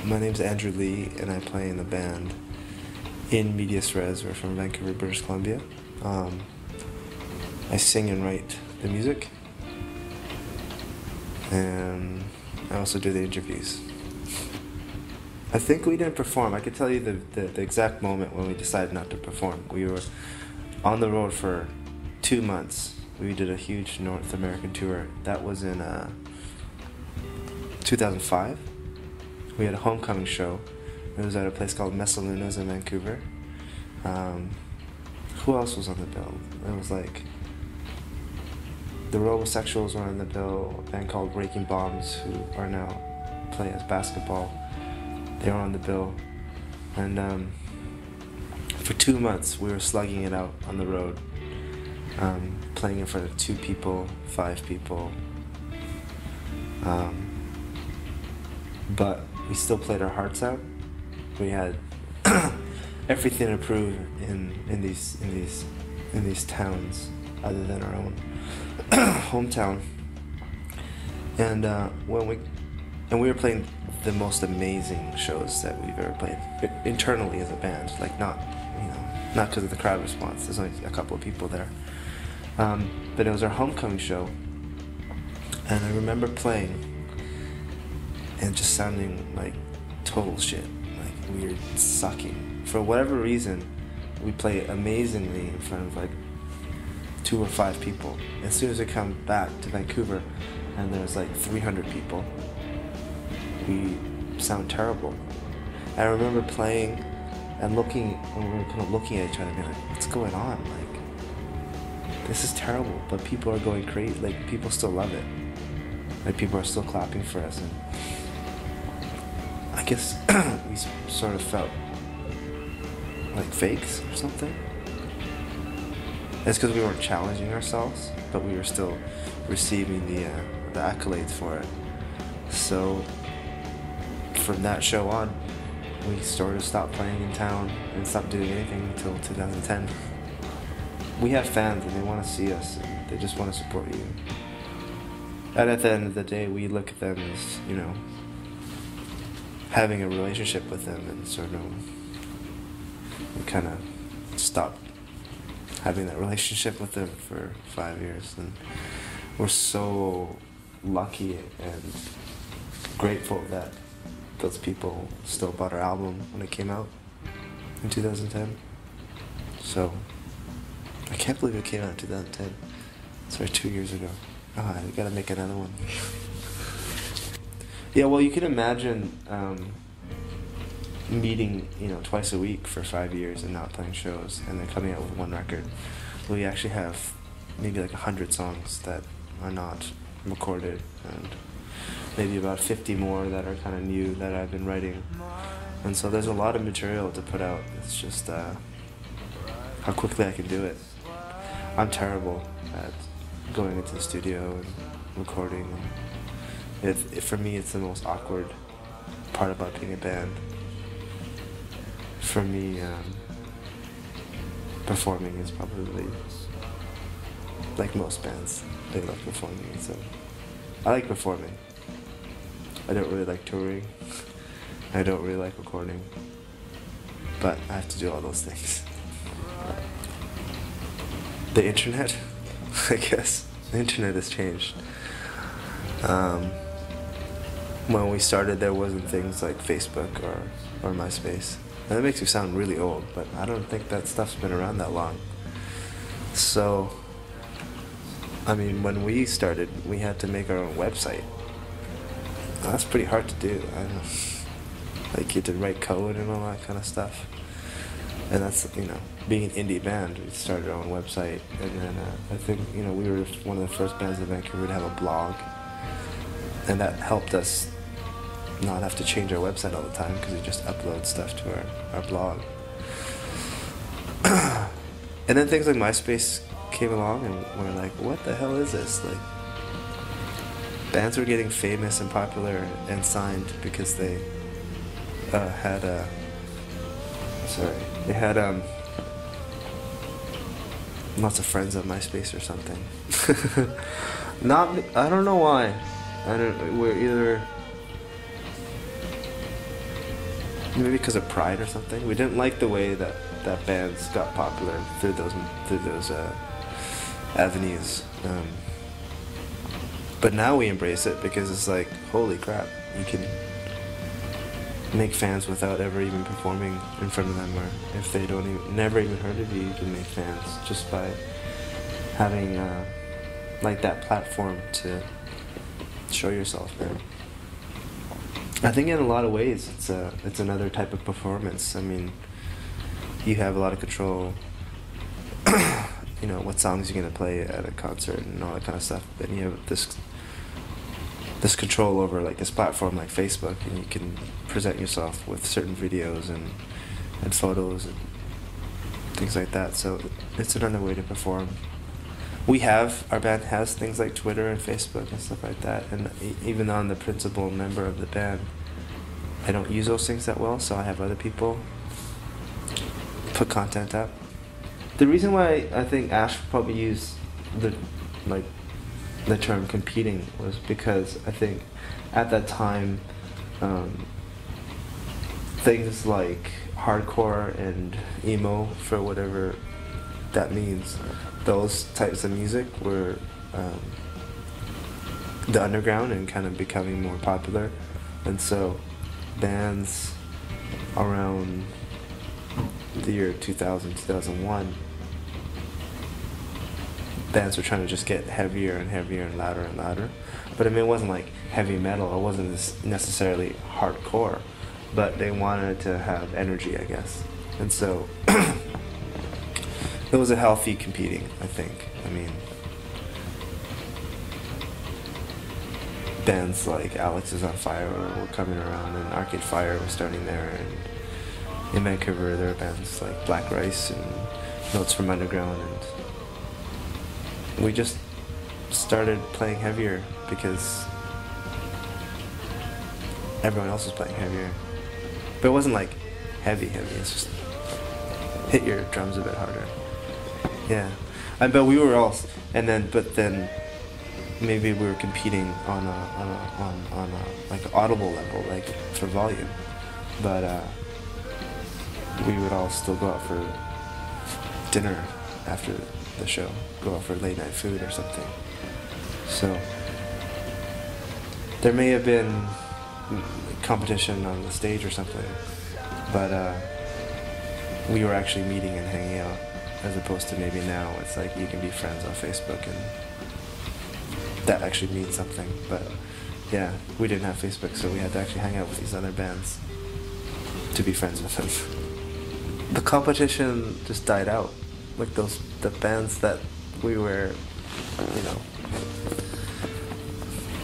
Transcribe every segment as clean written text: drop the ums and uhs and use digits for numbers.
My name's Andrew Lee, and I play in the band in Medias Res. We're from Vancouver, British Columbia. I sing and write the music, and I also do the interviews. I think we didn't perform. I could tell you the exact moment when we decided not to perform. We were on the road for 2 months. We did a huge North American tour. That was in 2005. We had a homecoming show. It was at a place called Messalunas in Vancouver. Who else was on the bill? It was like the Robosexuals were on the bill, a band called Breaking Bombs, who are now play as basketball. They were on the bill. And for 2 months we were slugging it out on the road, playing in front of 2 people, 5 people. But we still played our hearts out. We had everything to prove in these towns other than our own hometown. And we were playing the most amazing shows that we've ever played internally as a band. Like not because of the crowd response. There's only a couple of people there. But it was our homecoming show, and I remember playing and just sounding like total shit, like we were sucking. For whatever reason, we play amazingly in front of like 2 or 5 people. As soon as we come back to Vancouver and there's like 300 people, we sound terrible. I remember playing and looking, and we were kind of looking at each other and being like, what's going on? Like, this is terrible, but people are going crazy. Like, people still love it. Like, people are still clapping for us. And I guess we sort of felt like fakes or something. It's because we weren't challenging ourselves, but we were still receiving the accolades for it. So from that show on, we sort of stopped playing in town and stopped doing anything until 2010. We have fans and they want to see us, and they just want to support you. And at the end of the day, we look at them as, having a relationship with them, and sort of we kind of stopped having that relationship with them for 5 years, and we're so lucky and grateful that those people still bought our album when it came out in 2010. So I can't believe it came out in 2010. Sorry, 2 years ago. I gotta make another one. Yeah, well, you can imagine meeting, twice a week for 5 years and not playing shows, and then coming out with one record. We actually have maybe like 100 songs that are not recorded, and maybe about 50 more that are kind of new that I've been writing. And so there's a lot of material to put out. It's just how quickly I can do it. I'm terrible at going into the studio and recording. For me, it's the most awkward part about being a band. For me, performing is probably, like most bands, they love performing. So I like performing. I don't really like touring. I don't really like recording. But I have to do all those things. The internet, I guess. The internet has changed. When we started, there wasn't things like Facebook or MySpace. And that makes me sound really old, but I don't think that stuff's been around that long. So, when we started, we had to make our own website. That's pretty hard to do. I don't know. Like, you had to write code and all that kind of stuff. And that's, being an indie band, we started our own website. And then I think, we were one of the first bands in Vancouver to have a blog. And that helped us not have to change our website all the time, because we just upload stuff to our blog. And then things like MySpace came along, and we were like, what the hell is this? Like, bands were getting famous and popular and signed because they had lots of friends on MySpace or something. I don't know why. We're either maybe because of pride or something. We didn't like the way that bands got popular through those avenues. But now we embrace it because it's like, holy crap, you can make fans without ever even performing in front of them, or if they never even heard of you, you can make fans just by having like that platform to show yourself, man. I think in a lot of ways it's another type of performance. I mean, you have a lot of control, you know, what songs you're gonna play at a concert and all that kind of stuff. And you have this control over like this platform like Facebook, and you can present yourself with certain videos and photos and things like that. So it's another way to perform. Our band has things like Twitter and Facebook and stuff like that, and even though I'm the principal member of the band, I don't use those things that well, so I have other people put content up. The reason why I think Ash probably used the term competing was because I think at that time things like hardcore and emo, for whatever that means, those types of music were the underground and kind of becoming more popular. And so bands around the year 2000, 2001, bands were trying to just get heavier and heavier and louder. But I mean, it wasn't like heavy metal, it wasn't necessarily hardcore, but they wanted to have energy, I guess. And so it was a healthy competing, I think. I mean, bands like Alex is on Fire were coming around, and Arcade Fire was starting there, and in Vancouver there were bands like Black Rice and Notes from Underground, and we just started playing heavier because everyone else was playing heavier. But it wasn't like heavy, it's just hit your drums a bit harder. Yeah, but we were all, but then maybe we were competing on a like audible level, like for volume. But we would all still go out for dinner after the show, go out for late night food or something. So there may have been competition on the stage or something, but we were actually meeting and hanging out, as opposed to maybe now it's like you can be friends on Facebook and that actually means something. But yeah, we didn't have Facebook, so we had to actually hang out with these other bands to be friends with them. The competition just died out. Like the bands that we were, you know,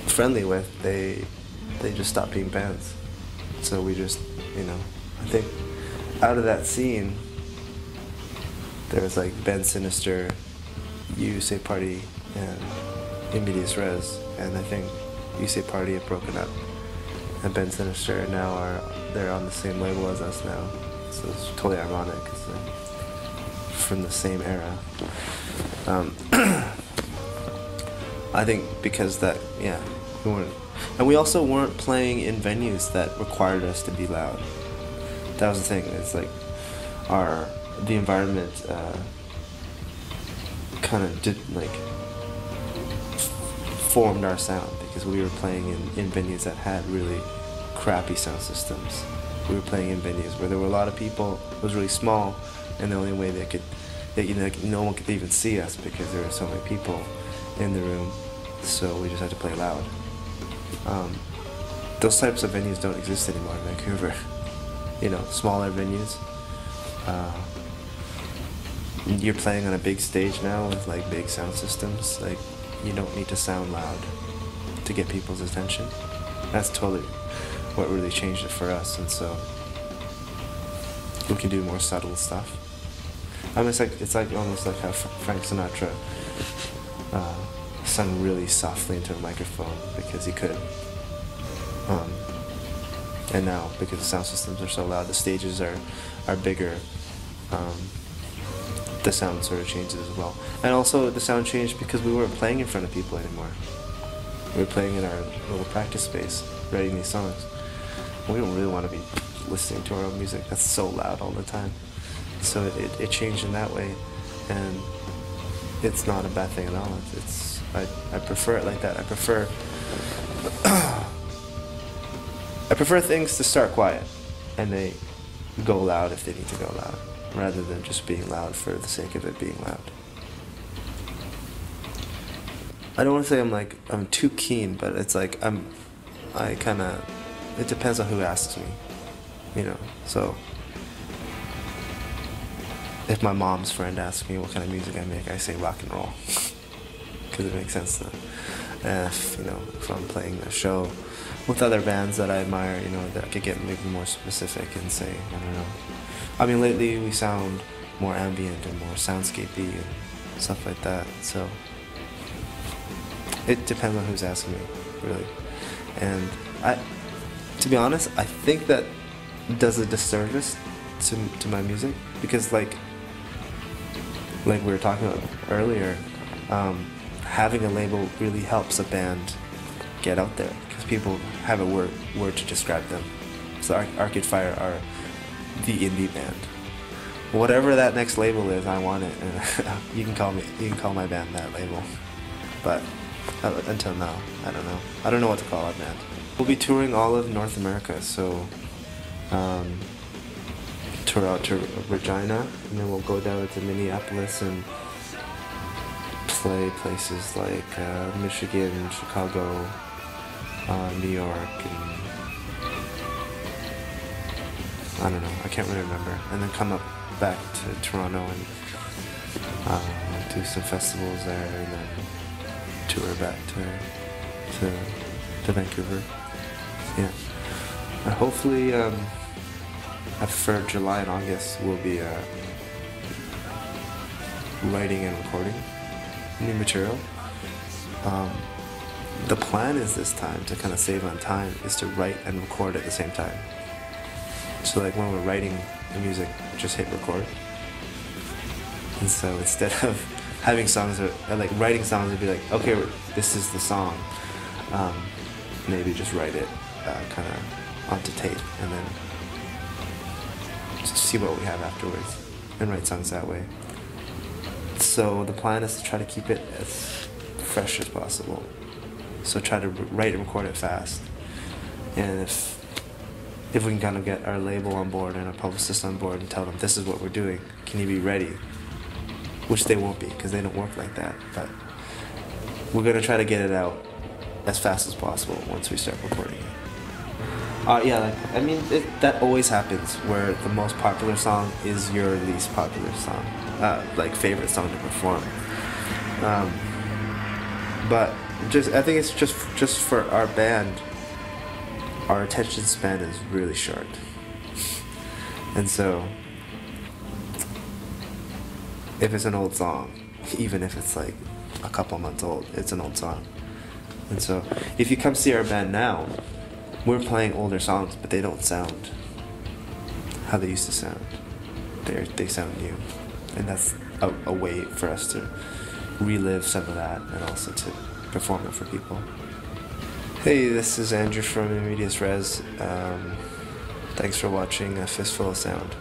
friendly with, they just stopped being bands. So we just, you know, I think out of that scene, there was like Ben Sinister, You Say Party, and Immediate Res, and I think You Say Party have broken up, and Ben Sinister now they're on the same label as us now, so it's totally ironic because they're from the same era. I think because that, yeah, we weren't, and we also weren't playing in venues that required us to be loud. That was the thing. It's like the environment kind of did like formed our sound, because we were playing in venues that had really crappy sound systems. We were playing in venues where there were a lot of people. It was really small, and the only way no one could even see us because there were so many people in the room. So we just had to play loud. Those types of venues don't exist anymore in Vancouver. You know, smaller venues. You're playing on a big stage now with like big sound systems. Like, you don't need to sound loud to get people's attention. That's totally what really changed it for us, and so we can do more subtle stuff. I mean, it's like almost like how Frank Sinatra sung really softly into a microphone because he could. And now, because the sound systems are so loud, the stages are bigger, the sound sort of changes as well. And also the sound changed because we weren't playing in front of people anymore. We were playing in our little practice space, writing these songs. We don't really want to be listening to our own music that's so loud all the time. So it changed in that way, and it's not a bad thing at all. I prefer it like that. I prefer I prefer things to start quiet and they go loud if they need to go loud, rather than just being loud for the sake of it being loud. I don't want to say I'm too keen, but it's like it depends on who asks me, you know. So if my mom's friend asks me what kind of music I make, I say rock and roll, because it makes sense to them. And if I'm playing a show with other bands that I admire, that I could get maybe more specific and say, I don't know. I mean, lately we sound more ambient and more soundscapey and stuff like that, so it depends on who's asking me, really. And to be honest, I think that does a disservice to my music, because like we were talking about earlier, having a label really helps a band get out there, because people have a word to describe them. So Arcade Fire are the indie band. Whatever that next label is, I want it, and you can call my band that label. But until now, I don't know what to call our band. We'll be touring all of North America, so tour out to Regina, and then we'll go down to Minneapolis and play places like Michigan, Chicago, New York, and I don't know, I can't really remember. And then come up back to Toronto and do some festivals there, and then tour back to Vancouver. Yeah. And hopefully, for July and August, we'll be writing and recording new material. The plan is this time, to kind of save on time, is to write and record at the same time. So like when we're writing the music, just hit record. And so instead of having songs, or like writing songs, would be like, okay, this is the song. Maybe just write it kind of onto tape, and then just see what we have afterwards, and write songs that way. So the plan is to try to keep it as fresh as possible. So try to write and record it fast. And if we can kind of get our label on board and our publicist on board and tell them this is what we're doing, can you be ready? Which they won't be, because they don't work like that. But we're going to try to get it out as fast as possible once we start recording it. That always happens, where the most popular song is your least popular song, favorite song to perform. But I think it's just for our band, our attention span is really short, and so if it's an old song, even if it's like a couple months old, it's an old song. And so if you come see our band now, we're playing older songs, but they don't sound how they used to sound. They sound new, and that's a way for us to relive some of that, and also to perform it for people. Hey, this is Andrew from Immediate Res. Thanks for watching A Fistful of Sound.